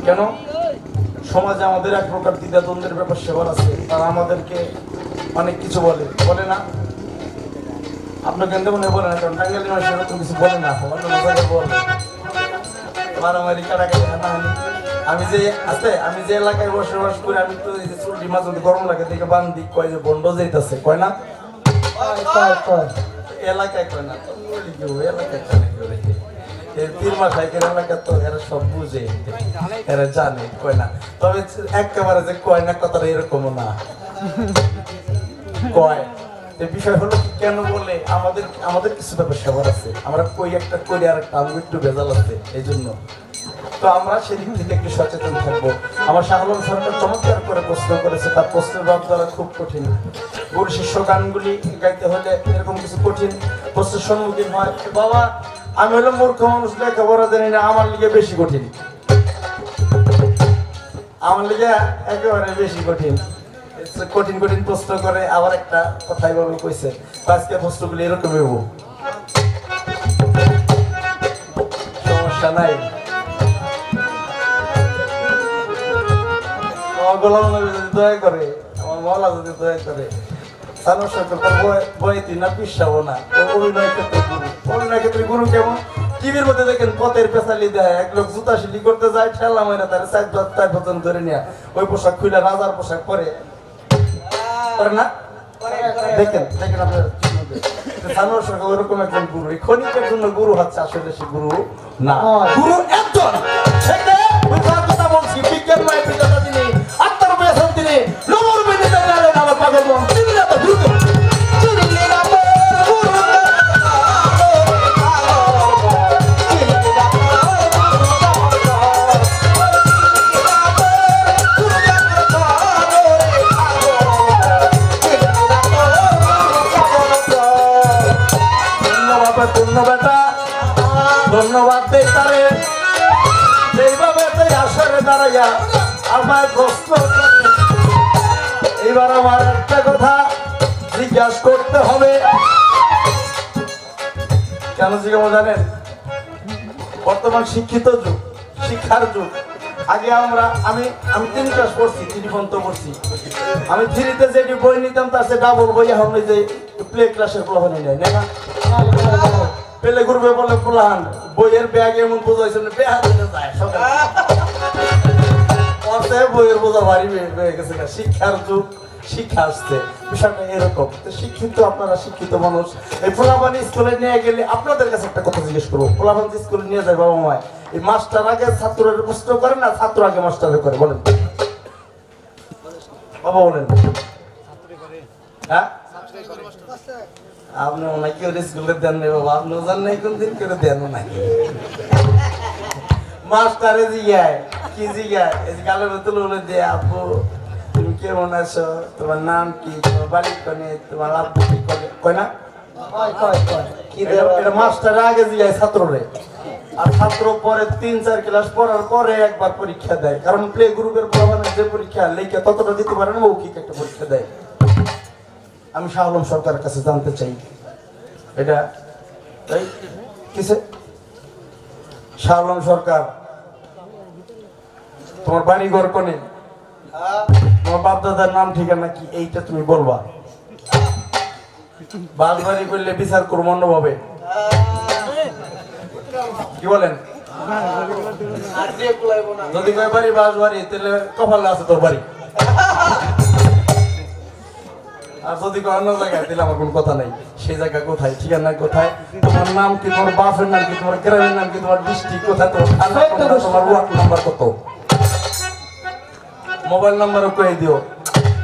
কেন সমাজে আমাদের এক প্রকার দ্বিধাদ্বন্দ্বের ব্যাপার সেবার আছে, তারা আমাদেরকে অনেক কিছু বলে না। আপনার কেন মনে বলে না, কারণ টাঙ্গাইলি মানুষ এরকম কিছু বলে না, অন্য জায়গায় বলে মারামারি কাটাকাটি হানাহানি। আমি যে এলাকায় বসবাস করি, আমি তো এই যে চুলটি মাছ গরম লাগে দেখে বান্ধি কয় যে বন্ড যাইতেছে, কয় না এলাকায়, কয় না এলাকায় কয় না কেউ রেখে তিরমা সাইকেল এলাকা তো এরা সব বুঝে, এরা জানে কয় না। তবে একেবারে যে কয় না কথাটা এরকমও না, কয়। বিষয় হলো কেন বলে আমাদের কিছু ব্যাপার সেবার আছে, আমরা কই একটা করি আর একটা আমি একটু ভেজাল আছে, এই জন্য তো আমরা সেদিক থেকে একটু সচেতন থাকবো। আমার শাহ আলম সরকার চমৎকার করে প্রশ্ন করেছে, তার প্রশ্নের জবাব দেওয়া খুব কঠিন। গুরু শিষ্য গানগুলি গাইতে হলে এরকম কিছু কঠিন প্রশ্নের সম্মুখীন হয়। বাবা আমি হলো মূর্খ মানুষ, লেখাপড়া জানি না, আমার লিগে বেশি কঠিন, আমার লিগে একেবারে বেশি কঠিন কঠিন কঠিন প্রশ্ন করে। আবার একটা কথাই ভাবে কইছে, আজকে প্রশ্নগুলি এরকম হইব, সমস্যা নাই। গোলাম নবী যদি দয়া করে, আমার মওলা যদি দয়া করে, সানোর সরকার তার বইতি না পিসাবো না। অভিনয় ক্ষেত্রে গুরু কেমন টিভির মধ্যে দেখেন পথের পেশালি দেয়, এক লোক জুতা শিলি করতে যায়, ঠেলা মাইনা তার 4 বছর ধরে নিয়ে ওই পোশাক খুলে রাজার পোশাক পরে না, দেখেন আপনার সানোর সরকার ওরকম একজন গুরু। এই ক্ষণিকের জন্য গুরু হচ্ছে, আসলে সে গুরু না, গুরু একজন। কথা বলছি বিজ্ঞান নয়, বিজ্ঞান তিনি আত্মার পেয়েছেন, তিনি নবর বেঁধে জানেন আমার পাগল মন, তিনি না তো দ্রুত ধন্যবাদ দেই তারে, সেইভাবে আসরে দাঁড়াইয়া আমার প্রশ্ন করে। এইবার আমার একটা কথা জিজ্ঞাসা করতে হবে, কেন জিজ্ঞাসা জানেন? বর্তমান শিক্ষিত যুগ, শিক্ষার যুগ। আগে আমি 3 ক্লাস পড়ছি, 3 পর্যন্ত পড়ছি। আমি 3তে যেটি বই নিতাম তার সে ডাবল বই এখন ওই যে প্লে ক্লাসের পোলাপানি নেয় না, পেলে ঘুরবে বলে পোলাহান বইয়ের ব্যাগ এমন বোঝাইছে বইয়ের বোঝা ভারী হয়ে গেছে। শিক্ষার যুগ, শিক্ষা আসছে, বিষয়টা এরকম। শিক্ষিত আপনারা শিক্ষিত মানুষ, এই পোলাপানি স্কুলে নিয়ে গেলে আপনাদের কাছে একটা কথা জিজ্ঞেস করবো, পোলাপানি স্কুলে নিয়ে যায় বাবা মায়, এই মাস্টার আগে ছাত্রের প্রশ্ন করে না ছাত্র আগে মাস্টারে করে? বলেন বাবা, বলেন। হ্যাঁ আপনি মনে কেউ স্কুলে দেন নাই বাবা, আপনিও জান নাই কোনদিন, কেউ দেন নাই। মাস্টারে জিগায় কি জিগায়, গালের তুলে বলে দিয়ে, আপু তুমি কেমন আছো, তোমার নাম কি, তোমার বাড়ি কোনে, তোমার আব্বু কি করে, কয় না? এটা মাস্টারে আগে জিগায় ছাত্ররে, আর ছাত্র পরে 3-4 ক্লাস পড়ার পরে একবার পরীক্ষা দেয়। কারণ প্লে গ্রুপের প্রধানের যে পরীক্ষা লেখা ততটা দিতে পারে না, মৌখিক একটা পরীক্ষা দেয়। আমি শাহ আলম সরকারের কাছে জানতে চাই, এটা কিসে? শাহ আলম সরকার, তোমার বাড়ি ঘর কোনে, তোমার বাপ দাদার নাম ঠিকানা কি, এইটা তুমি বলবা। বাসবাড়ি করলে বিচার করবো অন্যভাবে, কি বলেন? যদি কয় বাড়ি বাসবাড়ি, তাহলে কপালে আছে তোর বাড়ি, আর যদি অন্য জায়গায় দিলে আমার কোনো কথা নাই। সেই জায়গা কোথায়, ঠিকানা কোথায়, তোমার নাম কি, তোমার বাপের নাম কি, তোমার গ্রামের নাম কি, তোমার ডিস্ট্রিক্ট কোথায়, তোমার ওয়ার্ড নাম্বার কত, মোবাইল নাম্বারও কয়ে দিও।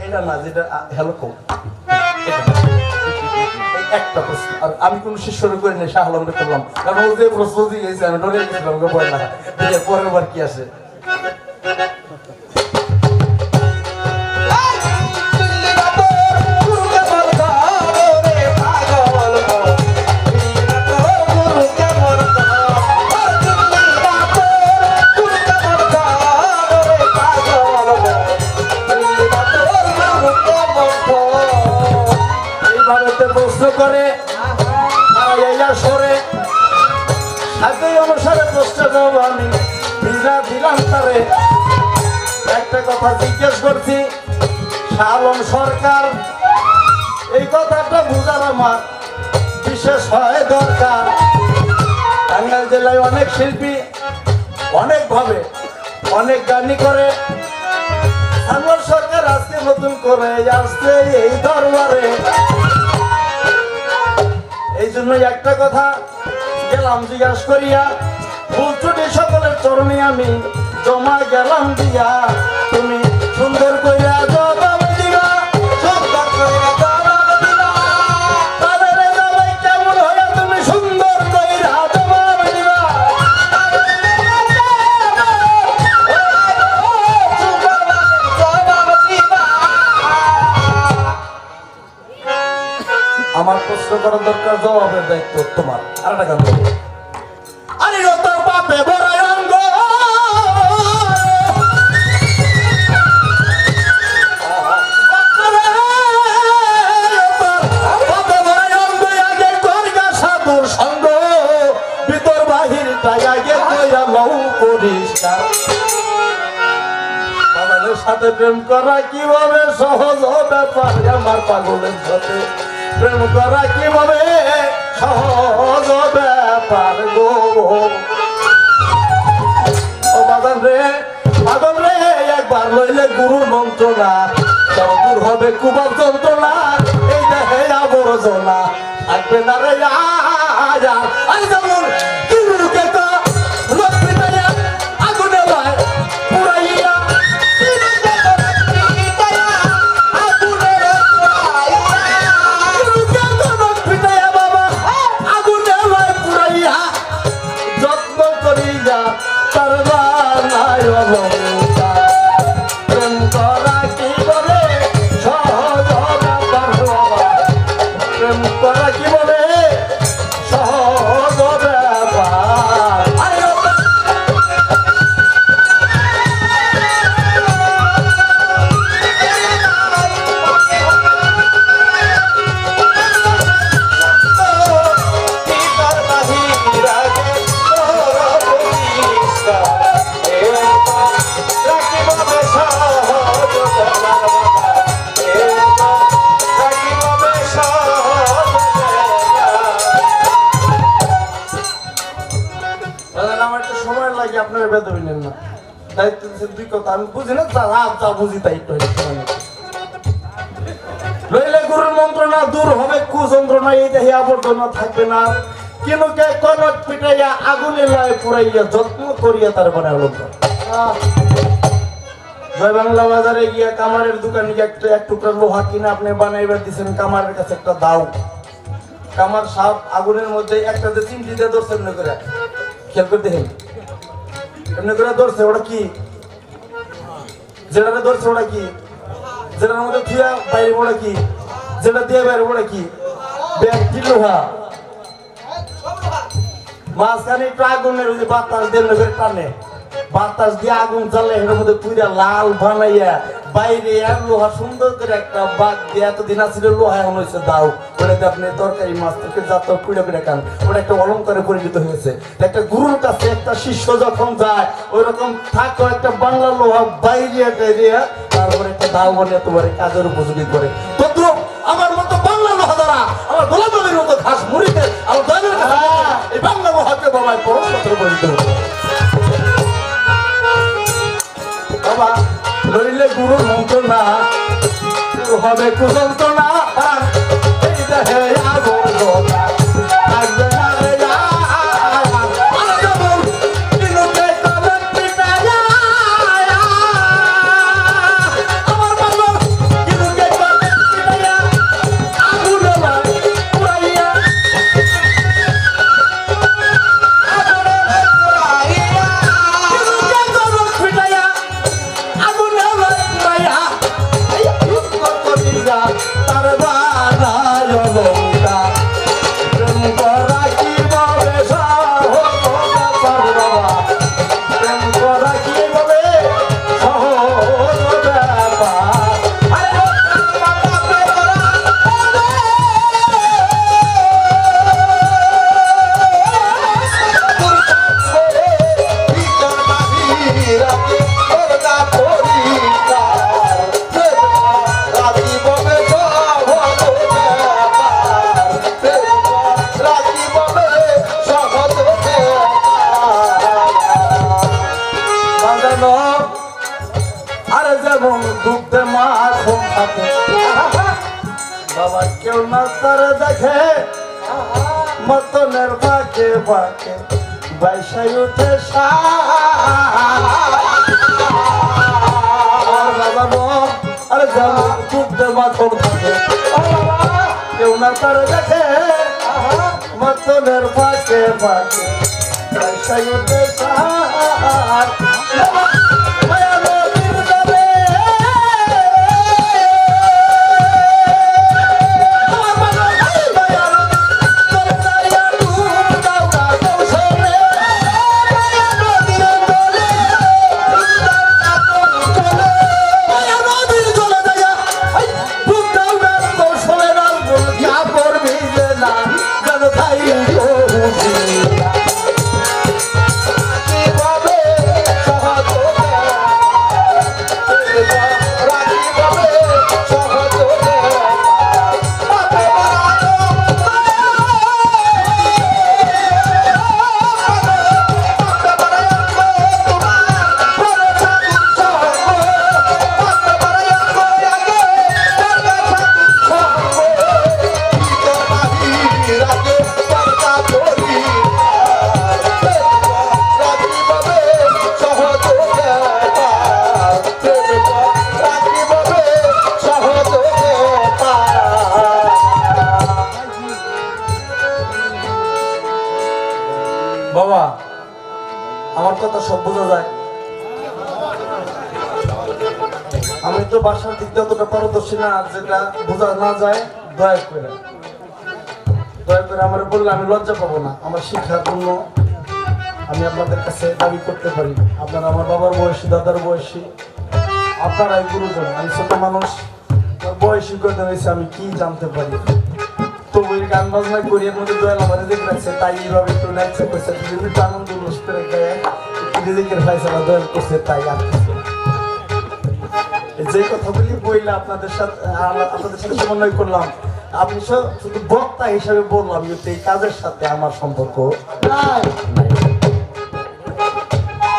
এটা না যেটা হ্যালো কো, একটা প্রশ্ন। আর আমি কোন শিষ্যরে করি না, শাহ আলমরে করলাম, কারণ ও যে প্রশ্ন দিয়েছে আমি ডরে গেছিলাম, ভয় না পরের বার কি আসে। প্রশ্ন করে সরে সাথে অনুসারে প্রশ্ন দেব আমি দিলাম তারে। কথা জিজ্ঞেস করছি শালম সরকার এই কথাটা বুঝার আমার বিশেষ হয় দরকার। টাঙ্গাইল জেলায় অনেক শিল্পী অনেক ভাবে অনেক গানই করে। শালম সরকার আজকে নতুন করে আসছে এই দরবারে, এই জন্য একটা কথা গেলাম জিজ্ঞাসা করিয়া, ভুল ত্রুটি সকলের চরণে আমি জমা গেলাম দিয়া, তুমি সুন্দর কইরা জবাব দিবা, সুন্দর কইরা জবাব দিবা, তাদের জবাই কেমন হইয়া তুমি সুন্দর কইরা জবাব দিবা। আমার প্রশ্ন করার দরকার, জবাবের দায়িত্ব তোমার। আর একটা গান বলো। আরে তোর বাপে বড় অঙ্গ, সাধুর সঙ্গ ভিতর বাহির আগে কইরা লও পরিষ্কার। বাবাদের সাথে প্রেম করা কিভাবে সহজ ব্যাপার, আমার পাগলের সাথে প্রেম করা কিভাবে সহজ ব্যাপার গো। ও বাজান রে পাগল রে, একবার লইলে গুরুর মন্ত্রণা, দূর হবে কুবাব যন্ত্রণা, এই দেখে আবর্জনা থাকবে না রে। আজ যেমন গুরুকে তো আগুনে লয় পুরাইয়া, যত্ন করিয়া তার বানায় অলঙ্কার। প্রেম করা কি বলে সহজ ব্যাপার, প্রেম করা কি বলে সহজ ব্যাপার। আমার একটা সময় লাগে, আপনারা বেদবি নেন না, দায়িত্ব দিচ্ছেন দুই কথা আমি বুঝি না, যা বুঝি তাই একটু লইলে গুরুর মন্ত্রণা দূর হবে কুযন্ত্রণা, এই দেহে আবর্জনা থাকবে না। কিনুকে কনক পিটাইয়া আগুনে লয় পুরাইয়া, যত্ন করিয়া তার বানায় অলঙ্কার। জয় বাংলা বাজারে গিয়া কামারের দোকানে গিয়ে এক টুকরা লোহা কিনে আপনি বানাইবার দিচ্ছেন, কামারের কাছে একটা দাও, কামার সাপ আগুনের মধ্যে একটা যে চিমটি দিয়ে ধরছে এমনি করে, খেয়াল করে দেখেন এমনি করে ধরছে, ওটা কি যেটা ধরছে, ওটা কি যেটার মধ্যে থুয়া বাইরে, ওটা কি যেটা দিয়ে বাইরে, ওটা কি ব্যাগটি লোহা, মাঝখানে একটু আগুনের ওই যে বাতাস দিয়ে টানে, বাতাস দিয়ে আগুন জ্বালে এর মধ্যে পুরা লাল বানাইয়া বাইরে লোহা সুন্দর করে একটা বাগ দিয়ে, এতদিন আসলে লোহা এখন হয়েছে দাও, ওটাতে আপনি তরকারি মাছ থেকে যা তো কুড়ে কুড়ে খান, ওটা একটা অলঙ্কারে পরিণত হয়েছে। একটা গুরুর কাছে একটা শিষ্য যখন যায় ওই রকম থাকো একটা বাংলা লোহা বাইরে দিয়ে, তারপরে একটা দাও বলে তোমার কাজের উপযোগী করে। তদ্রু আমার মতো বাংলা লোহা দ্বারা আমার গোলাপের মতো ঘাস মুড়িতে আমার দলের কাছে এই বাংলা লোহাকে বাবায় পরস্পর পরিণত হচ্ছে। বাবা লইলে গুরুর মন্ত্রণা হবে কুযন্ত্রণা, এই দেহে আবর্জনা থাকবে না রে। তার বানায় বাজানো আরে যেমন দুধে মাখন থাকে বাবা কেউ না তারে দেখে মতনের বাঁকে বাঁকে বাইসাই উঠে বাজানো আরে যেমন দুধে মাখন থাকে কেউ না তারে দেখে মতনের বাঁকে বাঁকে বাইসাই উঠে বাবা আমার কথা সব বোঝা যায় আমি তো বাসার দিক দিয়ে অতটা পারদর্শী না যেটা বোঝা না যায় দয়া করে আমার বললে আমি লজ্জা পাবো না আমার শিক্ষার জন্য আমি আপনাদের কাছে দাবি করতে পারি আপনারা আমার বাবার বয়সী দাদার বয়সী আপনারাই গুরুজন আমি ছোট মানুষ বয়সী করতে হয়েছে আমি কি জানতে পারি তবু এই গান বাজনা করি এর মধ্যে দয়াল আমার রেজেক রাখছে তাই এইভাবে একটু নাচছে করছে একটু আনন্দ উল্লাস করে গায়ে রেজেকের ফাইসালা দয়াল করছে তাই আর যে কথাগুলি বইলে আপনাদের সাথে সমন্বয় করলাম আপনি শুধু বক্তা হিসাবে বললাম কিন্তু এই কাজের সাথে আমার সম্পর্ক নাই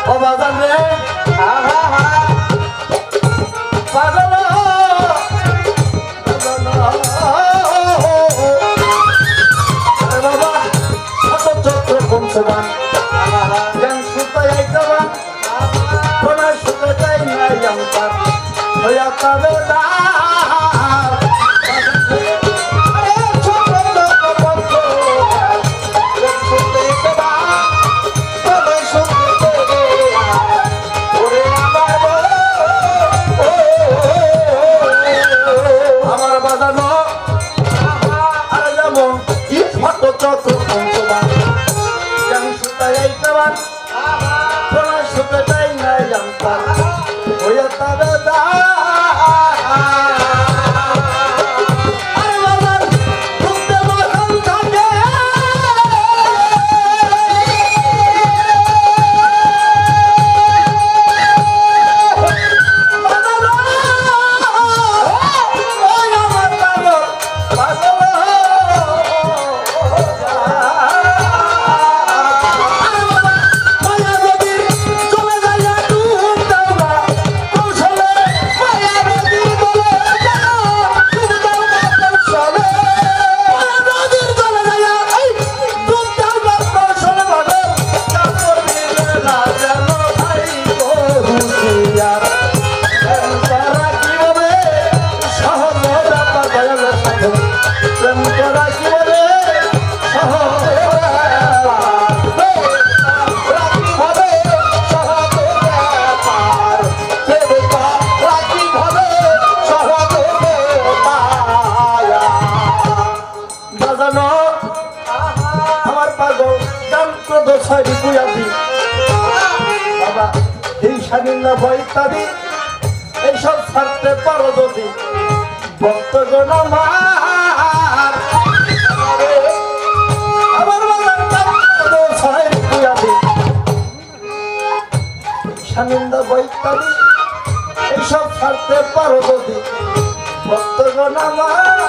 ও বাজান রে ইত্যাদি এইসব ছাড়তে পারো যদি ভক্তগণ আমার সানিন্দা বৈতাদি এইসব ছাড়তে পারো যদি ভক্তগণ আমার